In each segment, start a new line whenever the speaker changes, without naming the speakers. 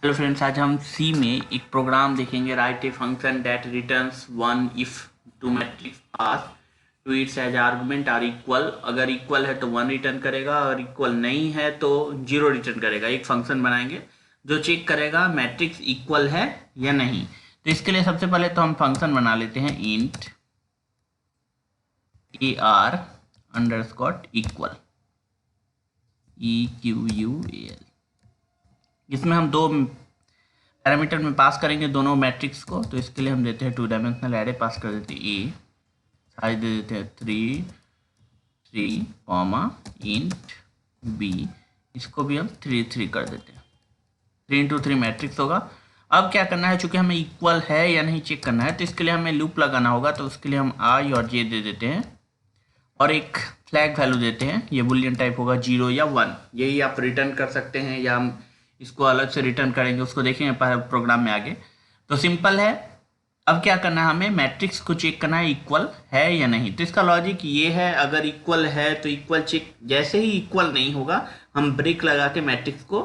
Hello friends, आज हम सी में एक प्रोग्राम देखेंगे। Write a function that returns one if two matrix pass to its as argument are equal. अगर इक्वल है तो वन रिटर्न करेगा, अगर इक्वल नहीं है तो जीरो रिटर्न करेगा। एक फंक्शन बनाएंगे जो चेक करेगा मैट्रिक्स इक्वल है या नहीं। तो इसके लिए सबसे पहले तो हम फंक्शन बना लेते हैं int A R underscore equal EQUAL। इसमें हम दो पैरामीटर में पास करेंगे दोनों मैट्रिक्स को। तो इसके लिए हम देते हैं 2 डायमेंशनल एरे, पास कर देते हैं ए, साइज दे देते हैं 3 3 कॉमा इंट बी, इसको भी हम 3 3 कर देते हैं। 3 इंटू 3 मैट्रिक्स होगा। अब क्या करना है, चूंकि हमें इक्वल है या नहीं चेक करना है तो इसके लिए हमें लूप लगाना होगा। तो उसके लिए हम आई और जे दे देते हैं और एक फ्लैग वैल्यू देते हैं। ये बुलियन टाइप होगा 0 या 1। यही आप रिटर्न कर सकते हैं या हम इसको अलग से रिटर्न करेंगे, उसको देखेंगे प्रोग्राम में आगे। तो सिंपल है। अब क्या करना है, हमें मैट्रिक्स को चेक करना है इक्वल है या नहीं। तो इसका लॉजिक ये है, अगर इक्वल है तो इक्वल चेक, जैसे ही इक्वल नहीं होगा हम ब्रेक लगा के मैट्रिक्स को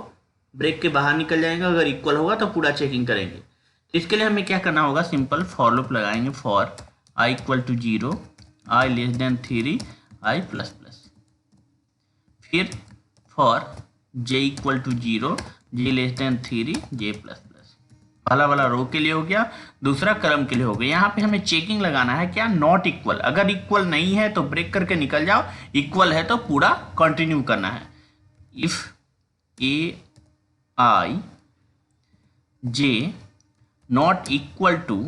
ब्रेक के बाहर निकल जाएंगे। अगर इक्वल होगा तो पूरा चेकिंग करेंगे। तो इसके लिए हमें क्या करना होगा, सिंपल फॉर लूप लगाएंगे। For i equal to 0, i less than 3, i plus plus. फिर for j equal to 0, j less than 3, j plus plus. पहला वाला रो के लिए हो गया, दूसरा कलम के लिए हो गया। यहाँ पे हमें चेकिंग लगाना है क्या, नॉट इक्वल। अगर इक्वल नहीं है तो ब्रेक करके निकल जाओ, इक्वल है तो पूरा कंटिन्यू करना है। If a i j not equal to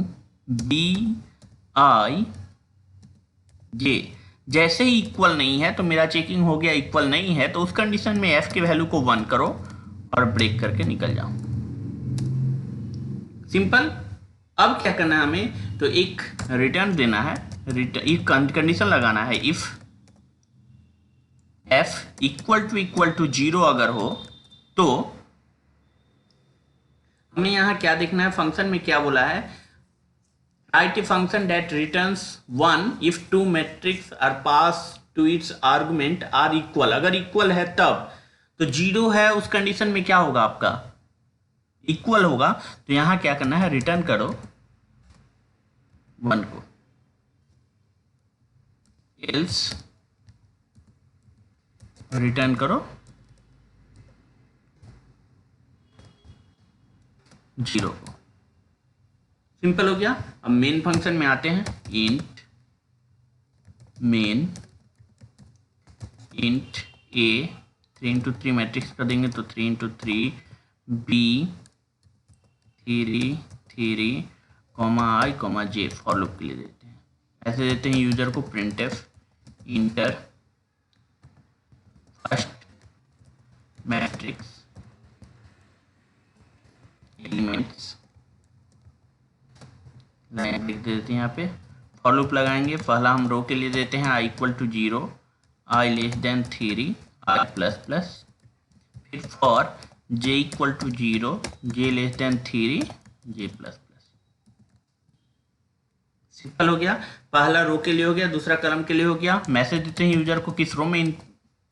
b i j, जैसे ही इक्वल नहीं है तो मेरा चेकिंग हो गया इक्वल नहीं है, तो उस कंडीशन में एफ के वैल्यू को 1 करो और ब्रेक करके निकल जाओ। सिंपल। अब क्या करना है हमें, तो एक रिटर्न देना है, एक कंडीशन लगाना है। इफ एफ इक्वल टू 0 अगर हो तो हमें यहाँ क्या देखना है, फंक्शन में क्या बोला है, write a function that returns 1 if two matrices are passed to its argument are equal। अगर इक्वल है तब, तो 0 है उस कंडीशन में क्या होगा, आपका इक्वल होगा। तो यहां क्या करना है, रिटर्न करो 1 को, एल्स रिटर्न करो 0 को। सिंपल हो गया। अब मेन फंक्शन में आते हैं। Int main int A 3 into 3 matrix कर देंगे तो 3 into 3, B 3 3 comma I comma J for loop के लिए देते हैं। ऐसे देते हैं यूजर को printf enter first matrix elements, line लिख देते हैं। यहाँ पे फॉर लूप लगाएंगे। पहला हम रो के लिए देते हैं i equal to 0, i less than 3, i plus plus. फिर for j equal to 0, j less than 3, j plus plus. Simple हो गया। पहला रो के लिए हो गया, दूसरा कलम के लिए हो गया। मैसेज देते हैं यूजर को किस रो में,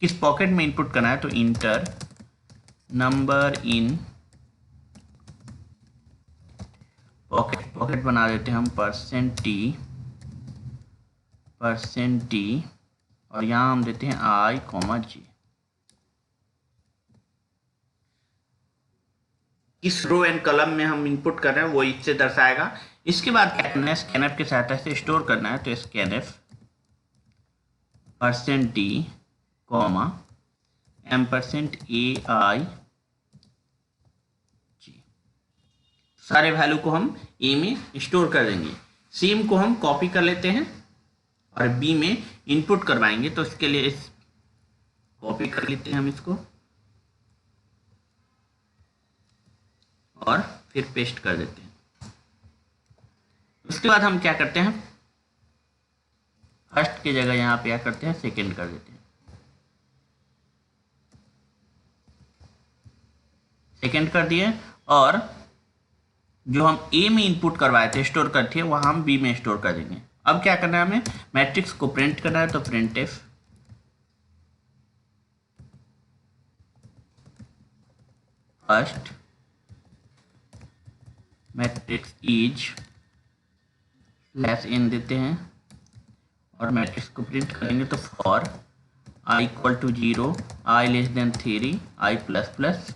किस पॉकेट में इनपुट करना है। तो इंटर नंबर इन पॉकेट बना देते हैं हम %t और यहाँ हम देते हैं आई कॉमा जे। किस रो एंड कलम में हम इनपुट कर रहे हैं वो इससे दर्शाएगा। इसके बाद क्या करना है, स्कैनफ की सहायता से स्टोर करना है। तो स्कैनफ %t कॉमा %AI सारे वैल्यू को हम ए में स्टोर कर देंगे। सेम को हम कॉपी कर लेते हैं और बी में इनपुट करवाएंगे। तो इसके लिए इस कॉपी कर लेते हैं हम इसको और फिर पेस्ट कर देते हैं। उसके बाद हम क्या करते हैं, फर्स्ट की जगह यहाँ पे क्या करते हैं, सेकेंड कर देते हैं। सेकेंड कर दिए और जो हम ए में इनपुट करवाए थे स्टोर करते हैं वहां हम बी में स्टोर कर देंगे। अब क्या करना है, हमें मैट्रिक्स को प्रिंट करना है। तो print f first matrix is slash n देते हैं और मैट्रिक्स को प्रिंट करेंगे तो for i equal to 0, i less than 3, i plus plus,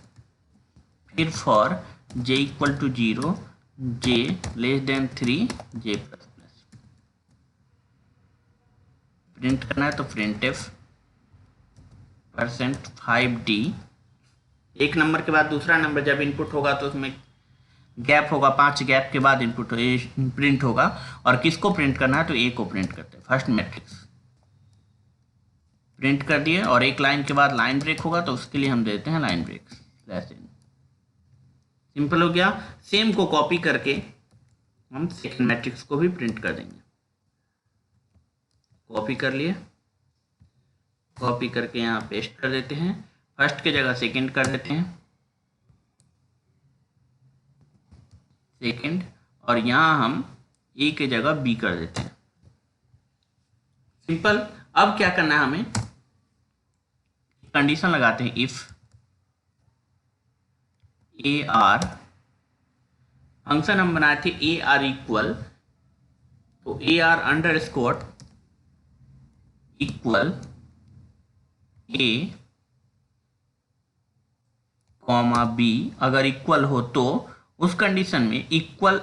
फिर for j equal to 0, j less than 3, j plus plus. Print करना है तो printf %5d, एक नंबर के बाद दूसरा नंबर जब इनपुट होगा तो उसमें गैप होगा, 5 गैप के बाद इनपुट प्रिंट होगा। और किसको प्रिंट करना है तो ए को प्रिंट करते हैं। फर्स्ट मैट्रिक्स प्रिंट कर दिए और एक लाइन के बाद लाइन ब्रेक होगा तो उसके लिए हम देते हैं line break slash n। Simple हो गया। सेम को कॉपी करके हम सेकंड मैट्रिक्स को भी प्रिंट कर देंगे। कॉपी कर लिए, कॉपी करके यहाँ पेस्ट कर देते हैं, फर्स्ट की जगह सेकंड कर देते हैं, सेकंड, और यहाँ हम ए की जगह बी कर देते हैं। सिंपल। अब क्या करना है, हमें कंडीशन लगाते हैं इफ ए आर, फंक्शन हम बनाए थे ए आर इक्वल, तो A R underscore equal A comma B, अगर इक्वल हो तो उस कंडीशन में इक्वल,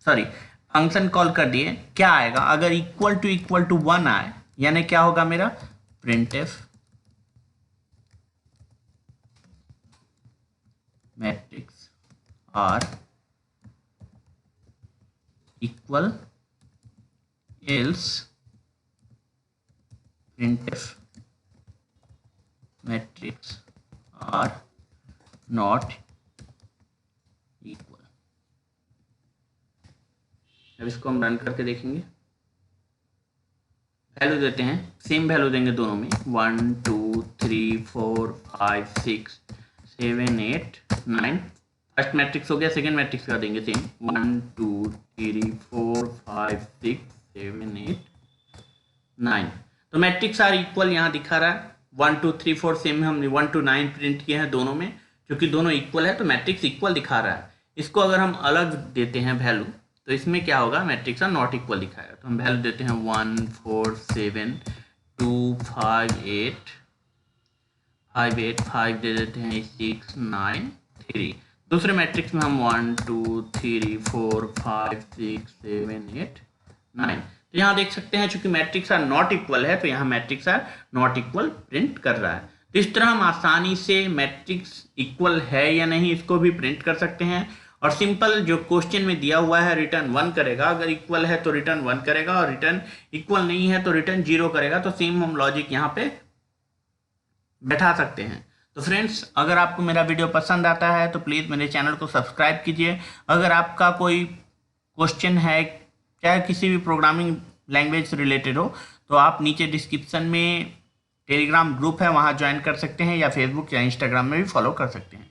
सॉरी फंक्शन कॉल कर दिए, क्या आएगा अगर इक्वल टू 1 आए, यानी क्या होगा मेरा printf matrix are equal else printf matrix are not equal. अब इसको हम रन करके देखेंगे। वैल्यू देते हैं, सेम वैल्यू देंगे दोनों में, 1 2 3 4 5 6 7 8 9। फर्स्ट मैट्रिक्स हो गया, सेकेंड मैट्रिक्स का देंगे सेम, 1 2 3 4 5 6 7 8 9। तो मैट्रिक्स आर इक्वल यहाँ दिखा रहा है, 1 2 3 4 सेम हमने 1 to 9 प्रिंट किए हैं दोनों में, क्योंकि दोनों इक्वल है तो मैट्रिक्स इक्वल दिखा रहा है। इसको अगर हम अलग देते हैं वैल्यू तो इसमें क्या होगा, मैट्रिक्स आर नॉट इक्वल दिखाएगा। तो हम वैल्यू देते हैं 1 4 7 2 5 8 5 8 5 दे देते हैं 6 9 3। दूसरे मैट्रिक्स में हम 1 2 3 4 5 6 7 8 9। तो यहाँ देख सकते हैं चूंकि मैट्रिक्स आर नॉट इक्वल है तो यहाँ matrix are not equal print कर रहा है। तो इस तरह हम आसानी से मैट्रिक्स इक्वल है या नहीं इसको भी प्रिंट कर सकते हैं। और सिंपल जो क्वेश्चन में दिया हुआ है रिटर्न 1 करेगा, अगर इक्वल है तो रिटर्न 1 करेगा और रिटर्न इक्वल नहीं है तो रिटर्न 0 करेगा। तो सेम हम लॉजिक यहाँ पे बैठा सकते हैं। तो फ्रेंड्स, अगर आपको मेरा वीडियो पसंद आता है तो प्लीज़ मेरे चैनल को सब्सक्राइब कीजिए। अगर आपका कोई क्वेश्चन है चाहे किसी भी प्रोग्रामिंग लैंग्वेज से रिलेटेड हो तो आप नीचे डिस्क्रिप्शन में टेलीग्राम ग्रुप है वहाँ ज्वाइन कर सकते हैं, या फेसबुक या इंस्टाग्राम में भी फॉलो कर सकते हैं।